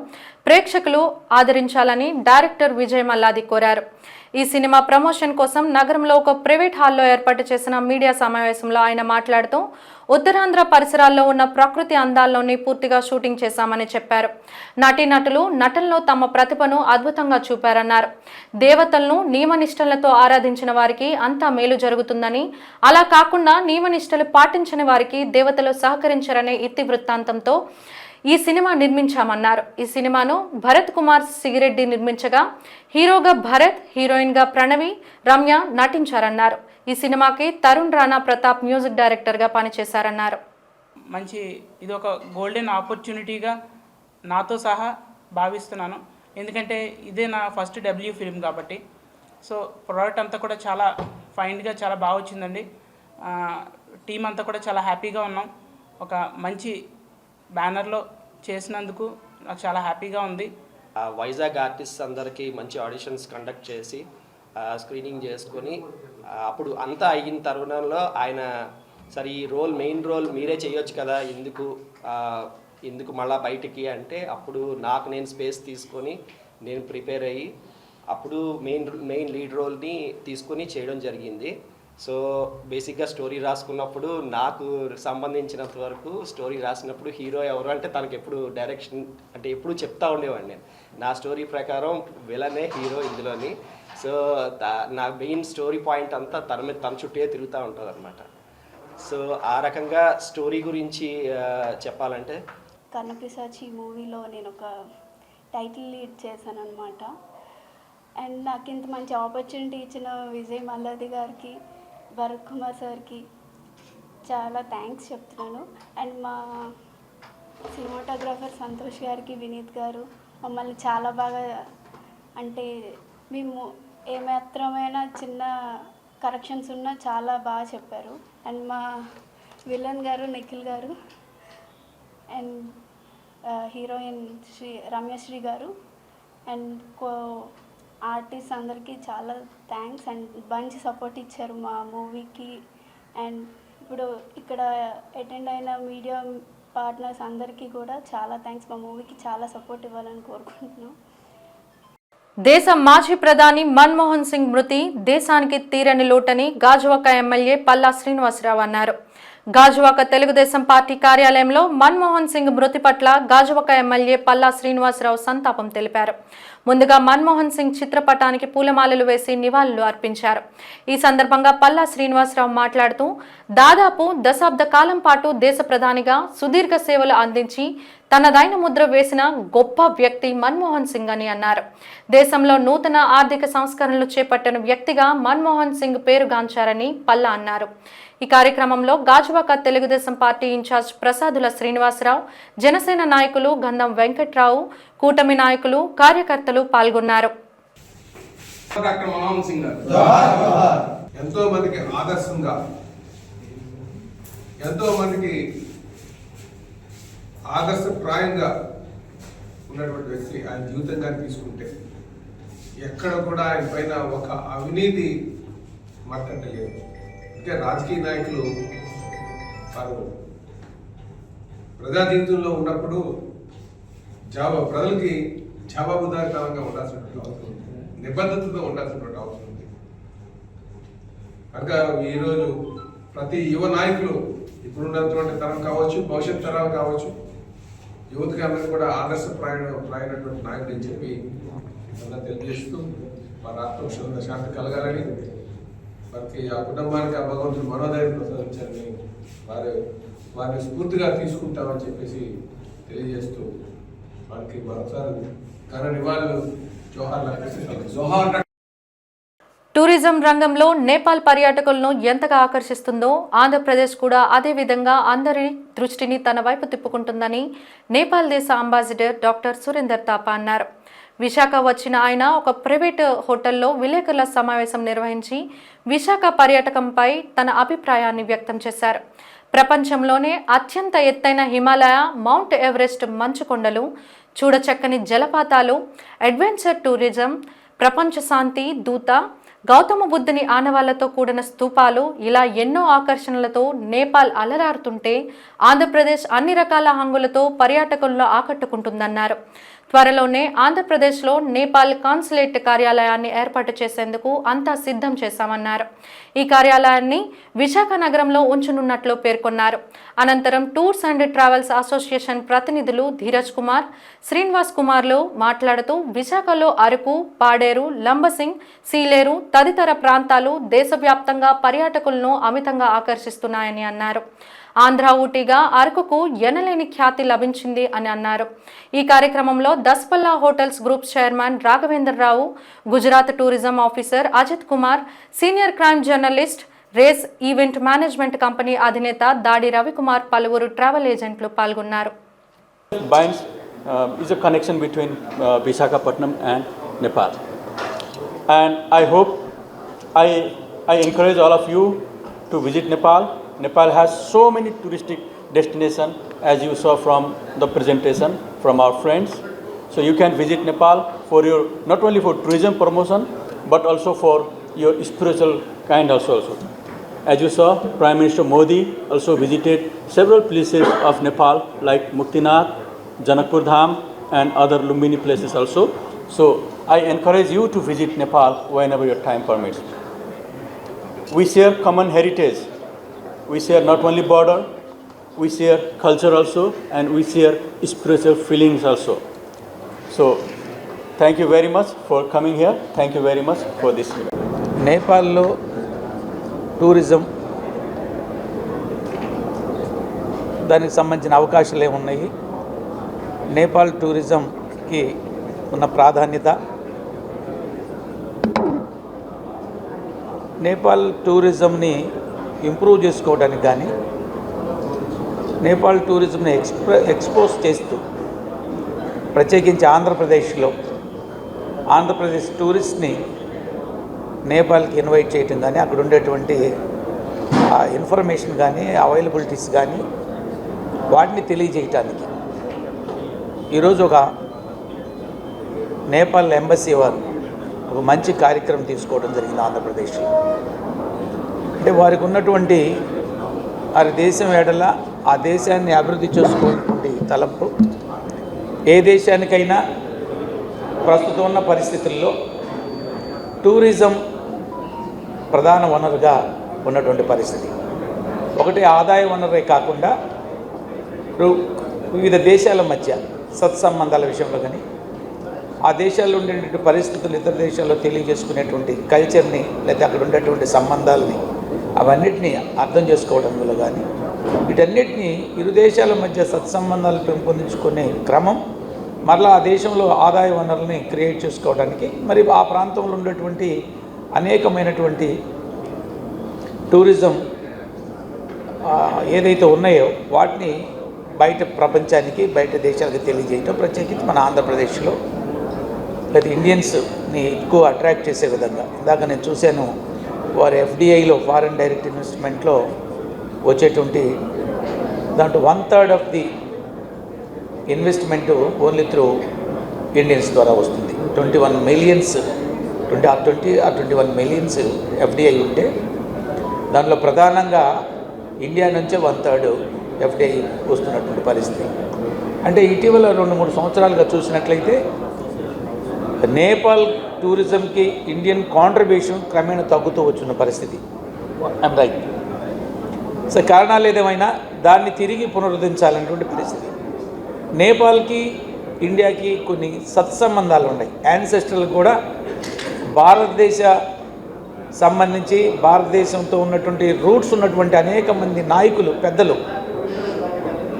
ప్రేక్షకులు ఆదరించాలని డైరెక్టర్ విజయ్ మల్లాది కోరారు. ఈ సినిమా ప్రమోషన్ కోసం నగరంలో ఒక ప్రైవేట్ హాల్లో ఏర్పాటు చేసిన మీడియా సమావేశంలో ఆయన మాట్లాడుతూ ఉత్తరాంధ్ర పరిసరాల్లో ఉన్న ప్రకృతి అందాల్లోనే పూర్తిగా షూటింగ్ చేశామని చెప్పారు. నటీనటులు నటనలో తమ ప్రతిభను అద్భుతంగా చూపారన్నారు. దేవతలను నియమనిష్టలతో ఆరాధించిన వారికి అంతా మేలు జరుగుతుందని, అలా కాకుండా నియమనిష్టలు పాటించని వారికి దేవతలు సహకరించరనే ఇతివృత్తాంతంతో ఈ సినిమా నిర్మించామన్నారు. ఈ సినిమాను భరత్ కుమార్ సిగిరెడ్డి నిర్మించగా హీరోగా భరత్, హీరోయిన్గా ప్రణవి, రమ్య నటించారన్నారు. ఈ సినిమాకి తరుణ్ రాణా ప్రతాప్ మ్యూజిక్ డైరెక్టర్గా పనిచేశారన్నారు. మంచి ఇది ఒక గోల్డెన్ ఆపర్చునిటీగా నాతో సహా భావిస్తున్నాను. ఎందుకంటే ఇదే నా ఫస్ట్ డబ్ల్యూ ఫిల్మ్ కాబట్టి. సో ప్రోడక్ట్ అంతా కూడా చాలా ఫైన్గా చాలా బాగా వచ్చిందండి. టీం అంతా కూడా చాలా హ్యాపీగా ఉన్నాం. ఒక మంచి బ్యానర్లో చేసినందుకు నాకు చాలా హ్యాపీగా ఉంది. వైజాగ్ ఆర్టిస్ట్ అందరికీ మంచి ఆడిషన్స్ కండక్ట్ చేసి స్క్రీనింగ్ చేసుకొని అప్పుడు అంతా అయిన తరుణంలో ఆయన సరే ఈ మెయిన్ రోల్ మీరే చేయొచ్చు కదా, ఎందుకు మళ్ళీ బయటికి అంటే అప్పుడు నాకు నేను స్పేస్ తీసుకొని నేను ప్రిపేర్ అయ్యి అప్పుడు మెయిన్ లీడ్ రోల్ని తీసుకొని చేయడం జరిగింది. సో బేసిక్గా స్టోరీ రాసుకున్నప్పుడు నాకు సంబంధించినంత వరకు స్టోరీ రాసినప్పుడు హీరో ఎవరు అంటే తనకు ఎప్పుడు డైరెక్షన్ అంటే ఎప్పుడు చెప్తా ఉండేవాడిని నేను. నా స్టోరీ ప్రకారం విలనే హీరో ఇందులోని. సో నా మెయిన్ స్టోరీ పాయింట్ అంతా తన చుట్టే తిరుగుతూ ఉంటుంది అనమాట. సో ఆ రకంగా స్టోరీ గురించి చెప్పాలంటే కన్నపిశాచి మూవీలో నేను ఒక టైటిల్ లీడ్ చేశాను అనమాట. అండ్ నాకు ఇంత మంచి ఆపర్చునిటీ ఇచ్చిన విజయ్ మల్లాది గారికి, భరత్ కుమార్ సార్కి చాలా థ్యాంక్స్ చెప్తున్నాను. అండ్ మా సినిమాటోగ్రాఫర్ సంతోష్ గారికి, వినీత్ గారు మమ్మల్ని చాలా బాగా అంటే మేము ఏమాత్రమైనా చిన్న కరెక్షన్స్ ఉన్నా చాలా బాగా చెప్పారు. అండ్ మా విలన్ గారు నిఖిల్ గారు అండ్ హీరోయిన్ రమ్యశ్రీ గారు అండ్ ఆర్టిస్ట్ అందరికీ చాలా థ్యాంక్స్ అండ్ మంచి సపోర్ట్ ఇచ్చారు మా మూవీకి. అండ్ ఇప్పుడు ఇక్కడ అటెండ్ అయిన మీడియా పార్ట్నర్స్ అందరికీ కూడా చాలా థ్యాంక్స్. మా మూవీకి చాలా సపోర్ట్ ఇవ్వాలని కోరుకుంటున్నాం. దేశ మాజీ ప్రధాని మన్మోహన్ సింగ్ మృతి దేశానికి తీరని లోటని గాజువాక ఎమ్మెల్యే పల్లా శ్రీనివాసరావు అన్నారు. గాజువాక తెలుగుదేశం పార్టీ కార్యాలయంలో మన్మోహన్ సింగ్ మృతి పట్ల గాజువాక ఎమ్మెల్యే పల్లా శ్రీనివాసరావు సంతాపం తెలిపారు. ముందుగా మన్మోహన్ సింగ్ చిత్రపటానికి పూలమాలలు వేసి నివాళులు అర్పించారు. ఈ సందర్భంగా పల్లా శ్రీనివాసరావు మాట్లాడుతూ దాదాపు దశాబ్ద కాలం పాటు దేశ ప్రధానిగా సుదీర్ఘ సేవలు అందించి తనదైన ముద్ర వేసిన గొప్ప వ్యక్తి మన్మోహన్ సింగ్ అని అన్నారు. దేశంలో నూతన ఆర్థిక సంస్కరణలు చేపట్టిన వ్యక్తిగా మన్మోహన్ సింగ్ పేరుగాంచారని పల్లా అన్నారు. ఈ కార్యక్రమంలో గాజువాక తెలుగుదేశం పార్టీ ఇన్ఛార్జ్ ప్రసాదుల శ్రీనివాసరావు, జనసేన నాయకులు గంధం వెంకట్రావు, కూటమి నాయకులు, కార్యకర్తలు పాల్గొన్నారు. డాక్టర్ మన్మోహన్ సింగ్ గారు ఎంతో మందికి ఆదర్శంగా, ఎంతో మందికి ఆదర్శప్రాయంగా ఉన్నటువంటి వ్యక్తి. ఆయన జీవితంగా తీసుకుంటే ఎక్కడ కూడా ఆయన పైన ఒక అవినీతి మాట్లాడలేదు. ఇంకా రాజకీయ నాయకులు వారు ప్రజా జీవితంలో ఉన్నప్పుడు ప్రజలకి జవాబుదారితనంగా ఉండాల్సినటువంటి అవసరం ఉంది, నిబద్ధతతో ఉండాల్సినటువంటి అవసరం ఉంది. కనుక ఈరోజు ప్రతి యువ నాయకులు ఇప్పుడున్నటువంటి తరం కావచ్చు, భవిష్యత్ తరాలు కావచ్చు, యువతకి అందరికీ కూడా ఆదర్శప్రాయమైనటువంటి నాయకుడు అని చెప్పి తెలియజేస్తూ వారి ఆత్మ శాంతి కలగాలని, వారికి ఆ కుటుంబానికి ఆ భగవంతుడు మనోధైర్యం ప్రసాదించాలని వారిని స్ఫూర్తిగా తీసుకుంటామని చెప్పేసి తెలియజేస్తూ వారికి మరోసారి ఘన నివాళులు జోహార్. టూరిజం రంగంలో నేపాల్ పర్యాటకులను ఎంతగా ఆకర్షిస్తుందో ఆంధ్రప్రదేశ్ కూడా అదే విధంగా అందరి దృష్టిని తన వైపు తిప్పుకుంటుందని నేపాల్ దేశ అంబాసిడర్ డాక్టర్ సురేందర్ తాపా అన్నారు. విశాఖ వచ్చిన ఆయన ఒక ప్రైవేట్ హోటల్లో విలేకరుల సమావేశం నిర్వహించి విశాఖ పర్యాటకంపై తన అభిప్రాయాన్ని వ్యక్తం చేశారు. ప్రపంచంలోనే అత్యంత ఎత్తైన హిమాలయ, మౌంట్ ఎవరెస్ట్ మంచుకొండలు, చూడచక్కని జలపాతాలు, అడ్వెంచర్ టూరిజం, ప్రపంచ శాంతి దూత, గౌతమ బుద్ధుని ఆనవాళ్లతో కూడిన స్తూపాలు, ఇలా ఎన్నో ఆకర్షణలతో నేపాల్ అలరారుతుంటే ఆంధ్రప్రదేశ్ అన్ని రకాల హంగులతో పర్యాటకులను ఆకట్టుకుంటుందన్నారు. త్వరలోనే ఆంధ్రప్రదేశ్లో నేపాల్ కాన్సులేట్ కార్యాలయాన్ని ఏర్పాటు చేసేందుకు అంతా సిద్ధం చేశామన్నారు. ఈ కార్యాలయాన్ని విశాఖ నగరంలో ఉంచనున్నట్లు పేర్కొన్నారు. అనంతరం టూర్స్ అండ్ ట్రావెల్స్ అసోసియేషన్ ప్రతినిధులు ధీరజ్ కుమార్, శ్రీనివాస్ కుమార్లు మాట్లాడుతూ విశాఖలో అరకు, పాడేరు, లంబసింగ్, సీలేరు తదితర ప్రాంతాలు దేశవ్యాప్తంగా పర్యాటకులను అమితంగా ఆకర్షిస్తున్నాయని అన్నారు. ఆంధ్ర ఊటీగా అరకుకు ఎనలేని ఖ్యాతి లభించింది అని అన్నారు. ఈ కార్యక్రమంలో Daspalla hotels group chairman Raghavendra Rao, Gujarat tourism officer Ajit Kumar, senior crime journalist, race event management company అధినేత దాడి రవికుమార్, పలువురు ట్రావెల్ ఏజెంట్లు పాల్గొన్నారు. Is a connection between Visakhapatnam and Nepal, and I hope I encourage all of you to visit Nepal. Nepal has so many touristic destinations, as you saw from the presentation from our friends. So you can visit Nepal for your, not only for tourism promotion, but also for your spiritual kind also. As you saw, Prime Minister Modi also visited several places of Nepal like Muktinath, Janakpur Dham and other Lumbini places also. So I encourage you to visit Nepal whenever your time permits. We share common heritage. We share not only border, we share culture also, and we share spiritual feelings also. So thank you very much for coming here. Thank you very much for this event. నేపాల్లో tourism దానికి సంబంధించిన అవకాశాలు ఏమున్నాయి, నేపాల్ టూరిజంకి ఉన్న ప్రాధాన్యత, Nepal టూరిజంని improve చేసుకోవడానికి కానీ Nepal టూరిజంని expose చేస్తూ ప్రత్యేకించి ఆంధ్రప్రదేశ్ టూరిస్ట్ని నేపాల్కి ఇన్వైట్ చేయటం కానీ అక్కడ ఉండేటువంటి ఇన్ఫర్మేషన్ కానీ అవైలబిలిటీస్ కానీ వాటిని తెలియజేయటానికి ఈరోజు ఒక నేపాల్ ఎంబసీ వారు ఒక మంచి కార్యక్రమం తీసుకోవడం జరిగింది ఆంధ్రప్రదేశ్లో. అంటే వారికి ఉన్నటువంటి వారి దేశం ఏడల ఆ దేశాన్ని అభివృద్ధి చేసుకోవాలన్నటువంటి తలంపు ఏ దేశానికైనా ప్రస్తుతం ఉన్న పరిస్థితుల్లో టూరిజం ప్రధాన వనరుగా ఉన్నటువంటి పరిస్థితి. ఒకటి ఆదాయ వనరే కాకుండా వివిధ దేశాల మధ్య సత్సంబంధాల విషయంలో కానీ ఆ దేశాల్లో ఉండేటువంటి పరిస్థితులు ఇతర దేశాల్లో తెలియజేసుకునేటువంటి కల్చర్ని లేదా అక్కడ ఉండేటువంటి సంబంధాలని అవన్నిటినీ అర్థం చేసుకోవడంలో కానీ వీటన్నిటినీ ఇరు దేశాల మధ్య సత్సంబంధాలు పెంపొందించుకునే క్రమం మరలా ఆ దేశంలో ఆదాయ వనరుల్ని క్రియేట్ చేసుకోవడానికి మరి ఆ ప్రాంతంలో ఉండేటువంటి అనేకమైనటువంటి టూరిజం ఏదైతే ఉన్నాయో వాటిని బయట ప్రపంచానికి బయట దేశాలకు తెలియజేయటం ప్రత్యేకించి మన ఆంధ్రప్రదేశ్లో లేదా ఇండియన్స్ని ఎక్కువ అట్రాక్ట్ చేసే విధంగా. ఇందాక నేను చూశాను వారు ఎఫ్డిఐలో ఫారిన్ డైరెక్ట్ ఇన్వెస్ట్మెంట్లో వచ్చేటువంటి దాంట్లో 1/3 of the investment only through Indians ద్వారా వస్తుంది. 21 మిలియన్స్ ఎఫ్డిఐ ఉంటే దాంట్లో ప్రధానంగా ఇండియా నుంచే 1/3 ఎఫ్డిఐ వస్తున్నటువంటి పరిస్థితి. అంటే ఇటీవల 2-3 సంవత్సరాలుగా చూసినట్లయితే నేపాల్ టూరిజంకి ఇండియన్ కాంట్రిబ్యూషన్ క్రమేణా తగ్గుతూ వచ్చిన పరిస్థితి. రైట్. సో కారణాలు ఏదేమైనా దాన్ని తిరిగి పునరుద్ధరించాలనేటువంటి పరిస్థితి. నేపాల్కి ఇండియాకి కొన్ని సత్సంబంధాలు ఉన్నాయి. యాన్సెస్టర్లు కూడా భారతదేశ సంబంధించి భారతదేశంతో ఉన్నటువంటి రూట్స్ ఉన్నటువంటి అనేక మంది నాయకులు, పెద్దలు,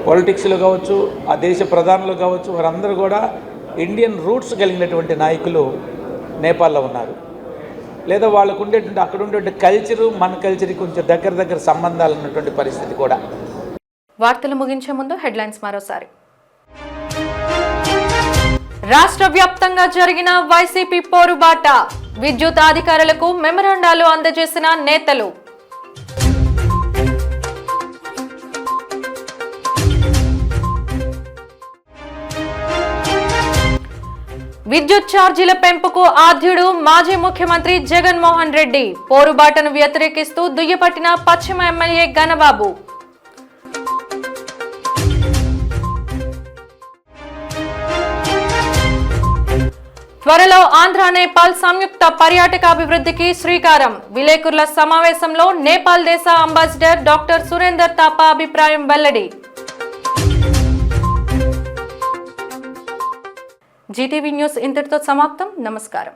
పాలిటిక్స్లో కావచ్చు, ఆ దేశ ప్రధానులు కావచ్చు, వారందరూ కూడా ఇండియన్ రూట్స్ కలిగినటువంటి నాయకులు నేపాల్లో ఉన్నారు. లేదా వాళ్ళకు ఉండేటువంటి అక్కడ ఉండేటువంటి కల్చరు మన కల్చర్కి కొంచెం దగ్గర సంబంధాలు ఉన్నటువంటి పరిస్థితి కూడా. వార్తలు ముగించే ముందు హెడ్లైన్స్ మరోసారి. రాష్ట్ర వ్యాప్తంగా జరిగిన వైసీపీ పోరుబాట, విద్యుత్ అధికారులకు మెమరాండాలు అందజేసిన నేతలు. విద్యుత్ ఛార్జీల పెంపుకు ఆద్యుడు మాజీ ముఖ్యమంత్రి జగన్మోహన్ రెడ్డి, పోరుబాటను వ్యతిరేకిస్తూ దుయ్యపట్టిన పశ్చిమ ఎమ్మెల్యే గణబాబు. త్వరలో ఆంధ్ర నేపాల్ సంయుక్త పర్యాటక అభివృద్ధికి శ్రీకారం. విలేకరుల సమావేశంలో నేపాల్ దేశ అంబాసిడర్ డాక్టర్ సురేందర్ తాపా అభిప్రాయం వెల్లడి. జీటీవీ న్యూస్ ఇంతటితో సమాప్తం. నమస్కారం.